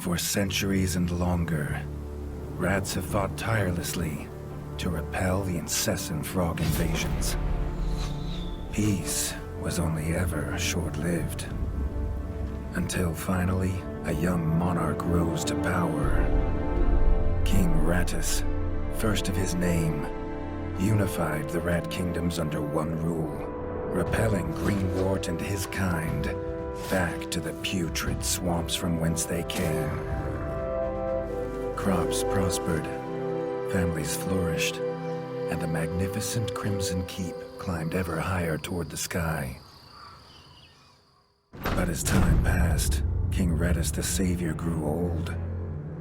For centuries and longer, rats have fought tirelessly to repel the incessant frog invasions. Peace was only ever short-lived. Until finally, a young monarch rose to power. King Rattus, first of his name, unified the rat kingdoms under one rule, repelling Greenwort and his kind back to the putrid swamps from whence they came. Crops prospered, families flourished, and the magnificent Crimson Keep climbed ever higher toward the sky. But as time passed, King Redis the Savior grew old,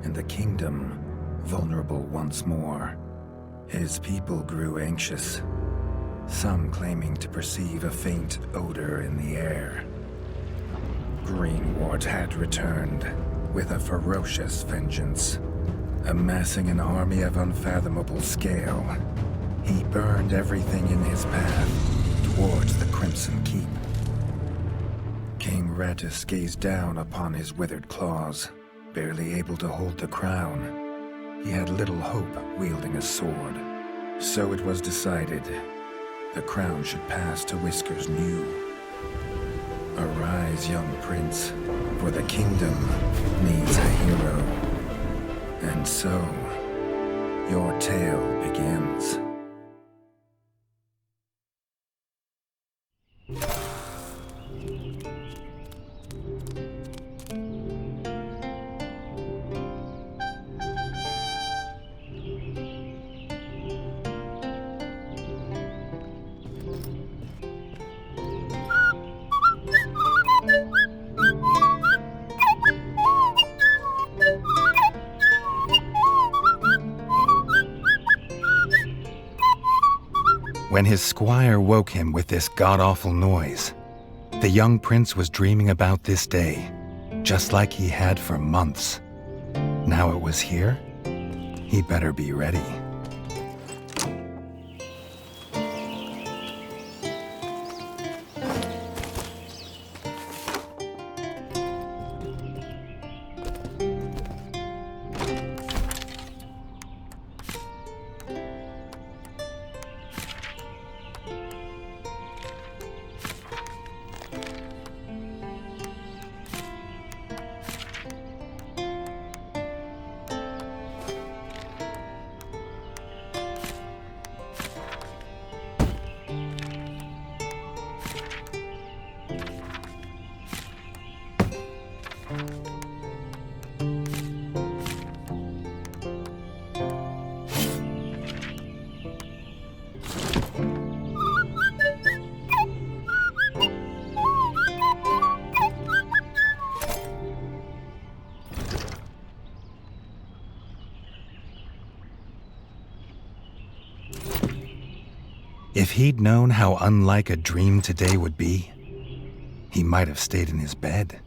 and the kingdom vulnerable once more. His people grew anxious, some claiming to perceive a faint odor in the air. Greenwort had returned with a ferocious vengeance. Amassing an army of unfathomable scale, he burned everything in his path towards the Crimson Keep. King Rattus gazed down upon his withered claws, barely able to hold the crown. He had little hope wielding a sword, so it was decided the crown should pass to Whiskers New. Arise, young prince, for the kingdom needs a hero. And so, your tale begins. When his squire woke him with this god-awful noise, the young prince was dreaming about this day, just like he had for months. Now it was here, he better be ready. If he'd known how unlike a dream today would be, he might have stayed in his bed.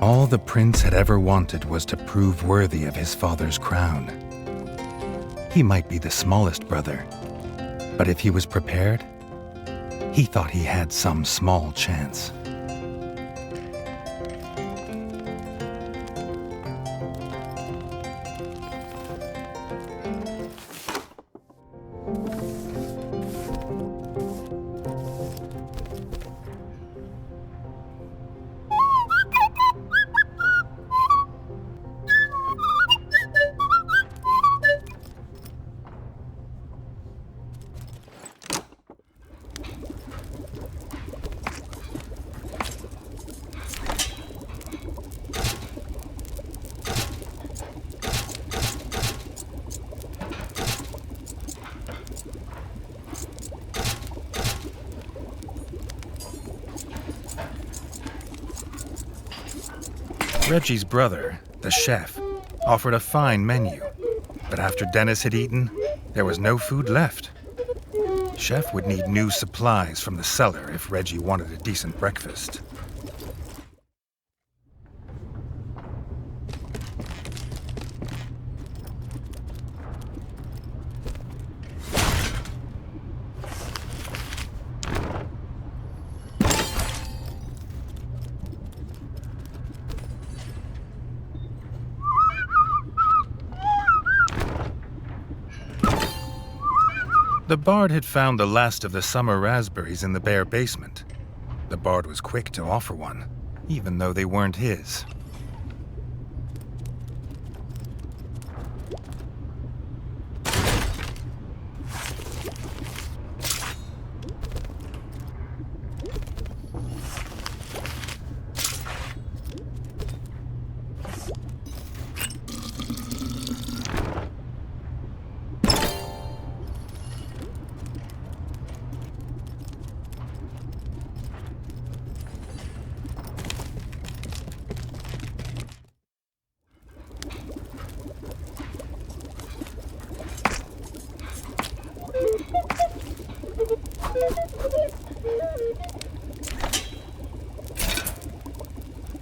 All the prince had ever wanted was to prove worthy of his father's crown. He might be the smallest brother, but if he was prepared, he thought he had some small chance. Redgi's brother, the chef, offered a fine menu, but after Dennis had eaten, there was no food left. Chef would need new supplies from the cellar if Redgi wanted a decent breakfast. The bard had found the last of the summer raspberries in the bare basement. The bard was quick to offer one, even though they weren't his.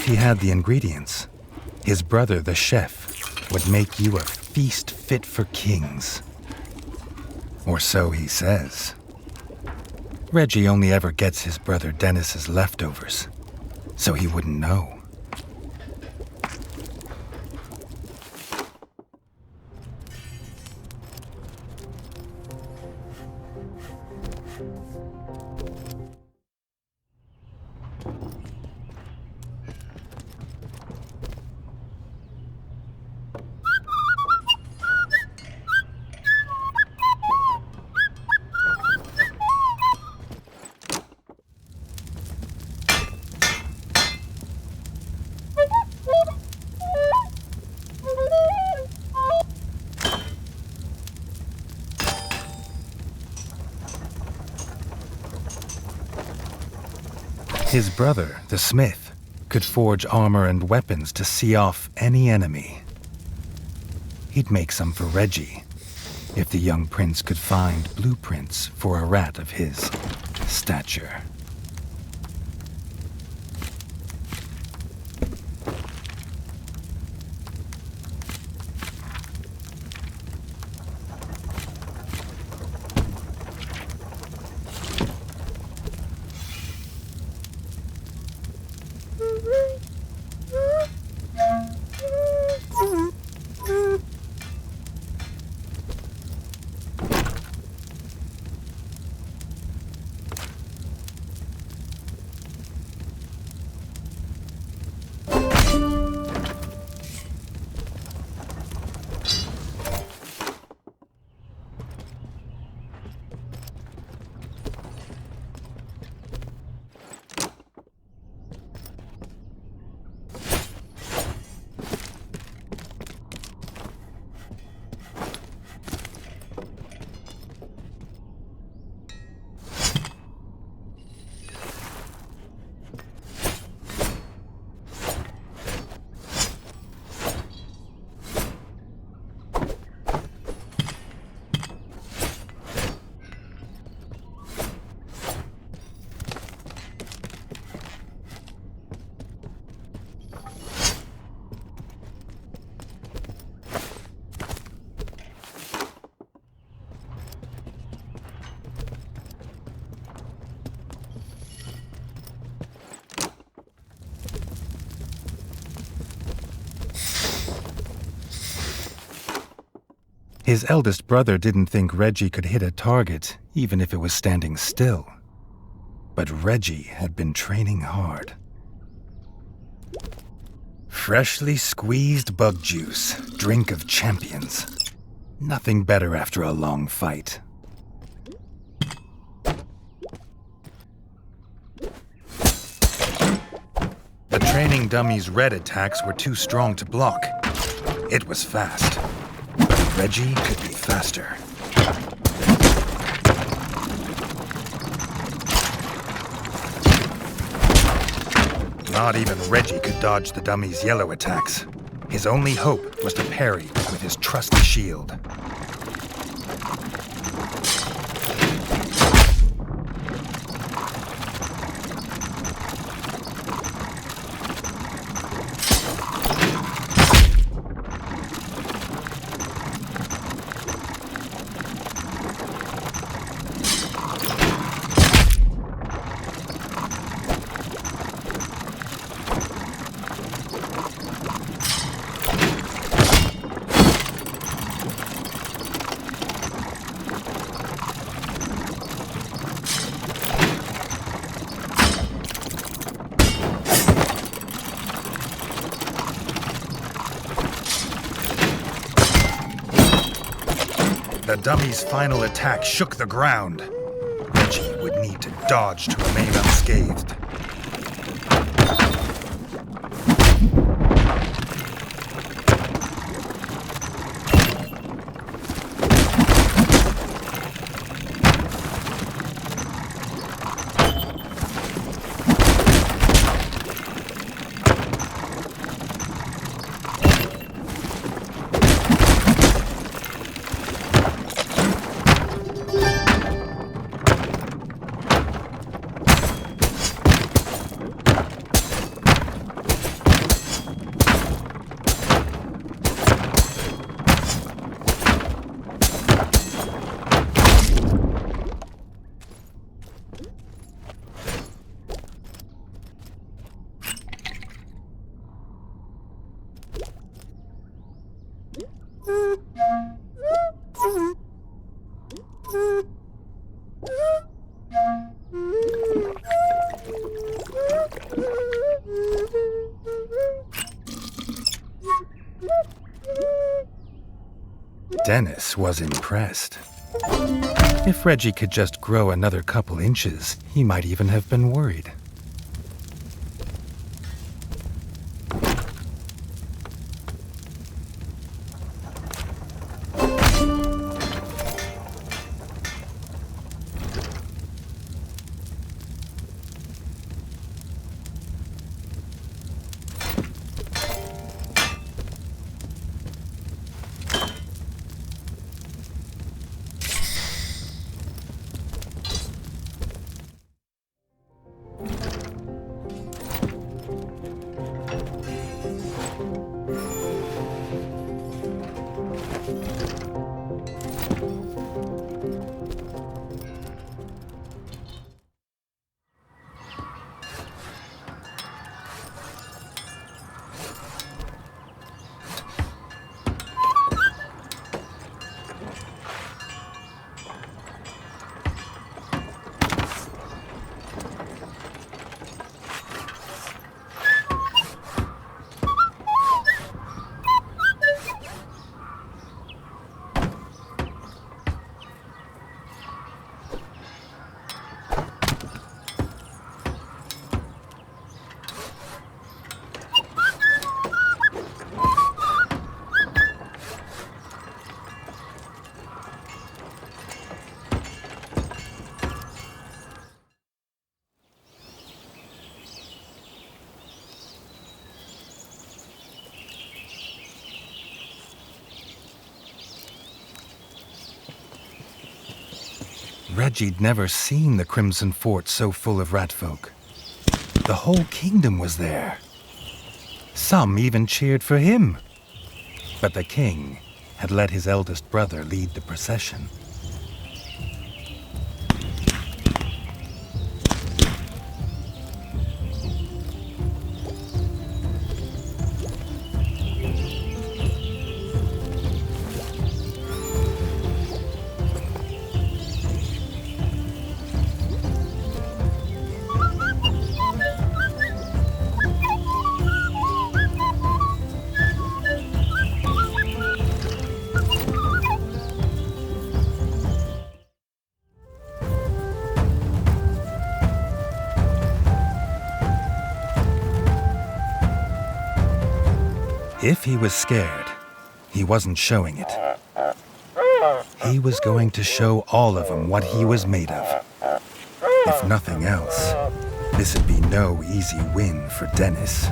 He had the ingredients. His brother, the chef, would make you a feast fit for kings. Or so he says. Redgi only ever gets his brother Dennis's leftovers, so he wouldn't know. His brother, the smith, could forge armor and weapons to see off any enemy. He'd make some for Redgi, if the young prince could find blueprints for a rat of his stature. His eldest brother didn't think Redgi could hit a target, even if it was standing still. But Redgi had been training hard. Freshly squeezed bug juice, drink of champions. Nothing better after a long fight. The training dummy's red attacks were too strong to block. It was fast, but Redgi could be faster. Not even Redgi could dodge the dummy's yellow attacks. His only hope was to parry with his trusty shield. The dummy's final attack shook the ground. Redgi would need to dodge to remain unscathed. Dennis was impressed. If Redgi could just grow another couple inches, he might even have been worried. Redgi'd never seen the Crimson Fort so full of ratfolk. The whole kingdom was there. Some even cheered for him. But the king had let his eldest brother lead the procession. If he was scared, he wasn't showing it. He was going to show all of them what he was made of. If nothing else, this'd be no easy win for Dennis.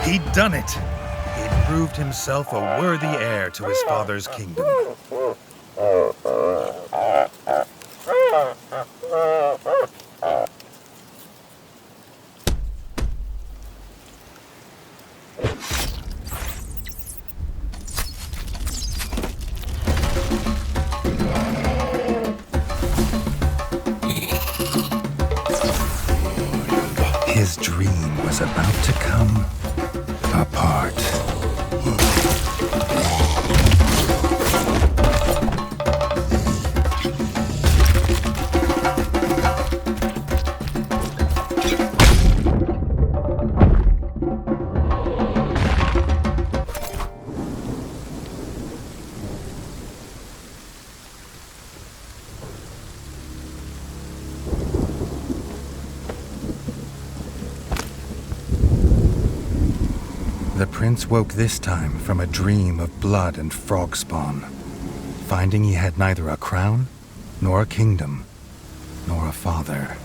He'd done it. He'd proved himself a worthy heir to his father's kingdom. His dream was about to come apart. The prince woke this time from a dream of blood and frog spawn, finding he had neither a crown, nor a kingdom, nor a father.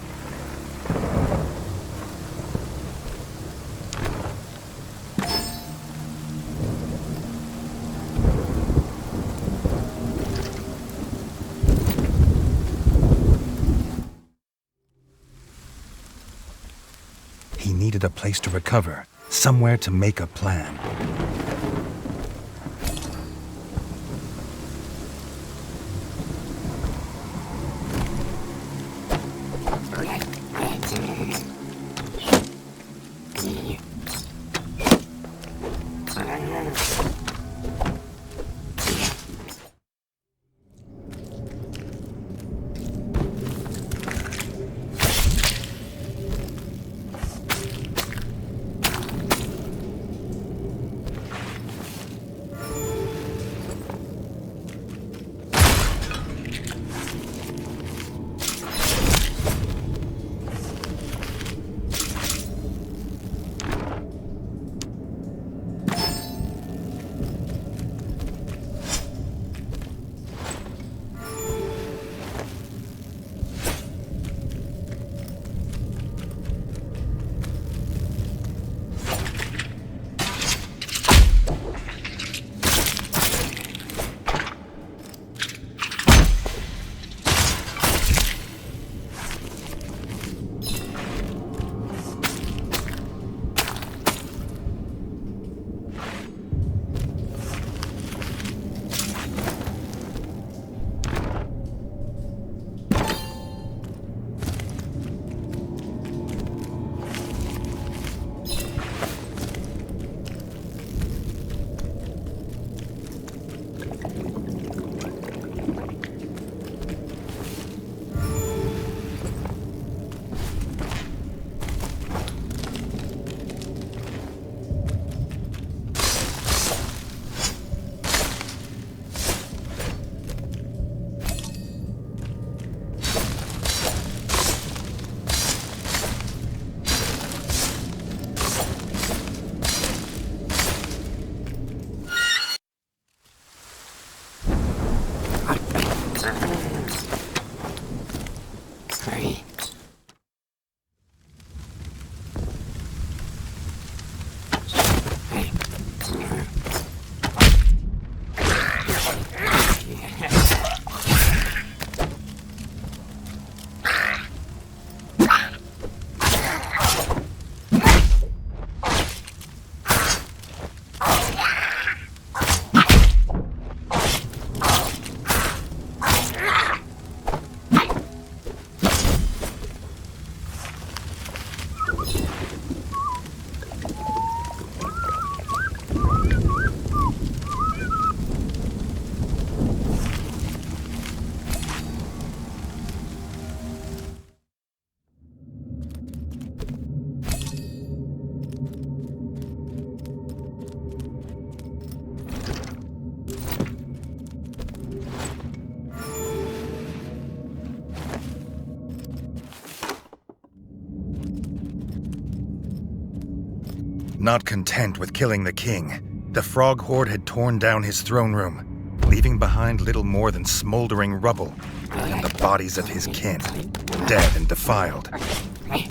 He needed a place to recover, somewhere to make a plan. Not content with killing the king, the frog horde had torn down his throne room, leaving behind little more than smoldering rubble and the bodies of his kin, dead and defiled.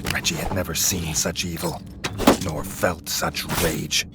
Redgi had never seen such evil, nor felt such rage.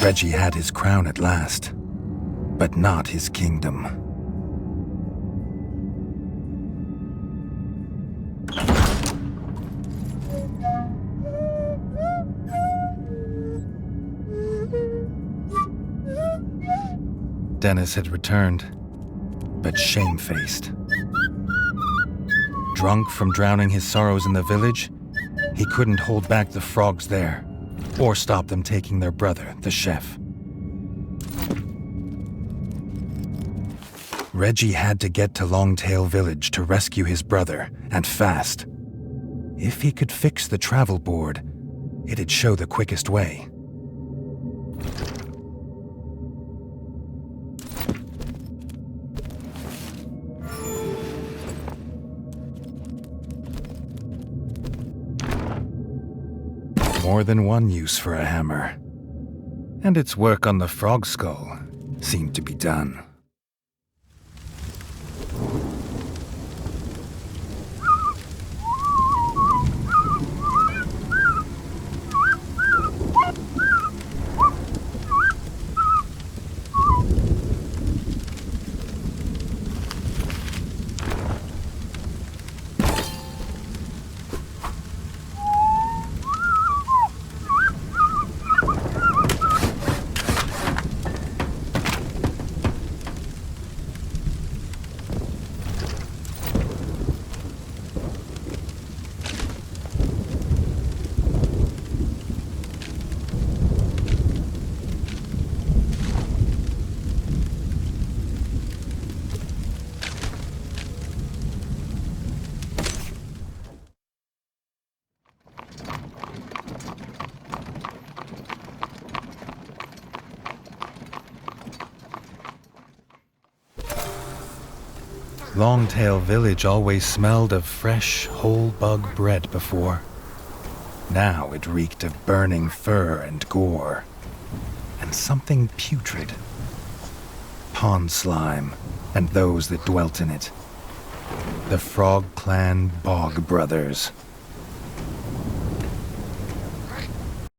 Redgi had his crown at last, but not his kingdom. Dennis had returned, but shamefaced. Drunk from drowning his sorrows in the village, he couldn't hold back the frogs there, or stop them taking their brother, the chef. Redgi had to get to Longtail Village to rescue his brother, and fast. If he could fix the travel board, it'd show the quickest way. More than one use for a hammer, and its work on the frog skull seemed to be done. Longtail Village always smelled of fresh, whole bug bread before. Now it reeked of burning fur and gore, and something putrid. Pond slime, and those that dwelt in it. The Frog Clan Bog Brothers.